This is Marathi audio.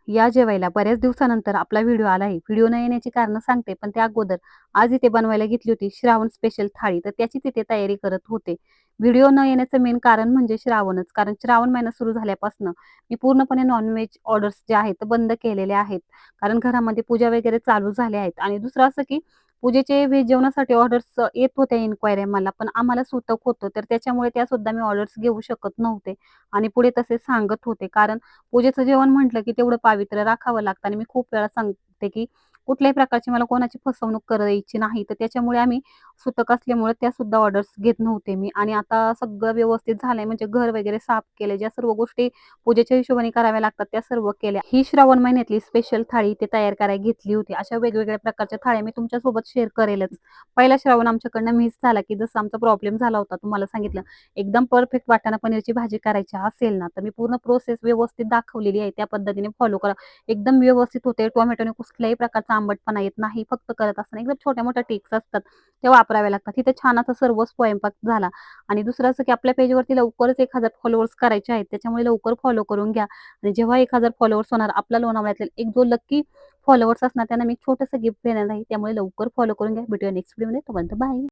या जेवायला. बऱ्याच दिवसानंतर आपला व्हिडिओ आला आहे. व्हिडिओ न येण्याची कारणं सांगते, पण त्या अगोदर आज इथे बनवायला घेतली होती श्रावण स्पेशल थाळी. तर त्याचीच इथे तयारी करत होते. व्हिडिओ न येण्याचं मेन कारण म्हणजे श्रावणच. कारण श्रावण महिना सुरू झाल्यापासनं मी पूर्णपणे नॉन-व्हेज ऑर्डर्स जे आहेत, ते बंद केलेले आहेत. कारण घरामध्ये पूजा वगैरे चालू झाल्या आहेत आणि दुसरं असं की पूजेचे व्हेज जेवणासाठी ऑर्डर्स येत होत्या इन्क्वायऱ्या मला, पण आम्हाला सुतक होतं. तर त्याच्यामुळे त्यासुद्धा मी ऑर्डर्स घेऊ शकत नव्हते आणि पुढे तसे सांगत होते. कारण पूजेचं जेवण म्हटलं, की तेवढं पावित्र्य राखावं लागतं आणि मी खूप वेळा सांगते, की कुठल्याही प्रकारची मला कोणाची फसवणूक करायची नाही. तर त्याच्यामुळे आम्ही सुतक असल्यामुळे त्यासुद्धा ऑर्डर्स घेत नव्हते मी आणि आता सगळं व्यवस्थित झालंय म्हणजे घर वगैरे साफ केले. ज्या सर्व गोष्टी पूजेच्या हिशोबाने कराव्या लागतात त्या सर्व केल्या. ही श्रावण महिन्यातली स्पेशल थाळी ते तयार करायला घेतली होती. अशा वेगवेगळ्या प्रकारच्या थाळ्या मी तुमच्यासोबत शेअर करेलच. पहिला श्रावण आमच्याकडनं मिस झाला, की जसं आमचा प्रॉब्लेम झाला होता तुम्हाला सांगितलं. एकदम परफेक्ट वाटाणा पनीरची भाजी करायची असेल ना, तर मी पूर्ण प्रोसेस व्यवस्थित दाखवलेली आहे. त्या पद्धतीने फॉलो करा. एकदम व्यवस्थित होते. टोमॅटोने कुठल्याही प्रकारचा आंबटपणा येत नाही. फक्त करत असताना एकदम छोट्या-मोठ्या टिप्स असतात, त्या वापराव्या लागतात. तिथे छान असा सर्व स्वयंपाक झाला आणि दुसरं असं, की आपल्या पेजवरती लवकरच 1000 फॉलोअर्स करायचे आहेत. त्याच्यामुळे लवकर फॉलो करून घ्या आणि जेव्हा 1000 फॉलोअर्स होणार, आपल्या लोणावळ्यातील एक जो लकी फॉलोअर्स असणार त्यांना मी छोटंसं गिफ्ट देणार आहे. त्यामुळे लवकर फॉलो करून घ्या. भेटूया नेक्स्ट व्हिडिओमध्ये. तोपर्यंत बाय.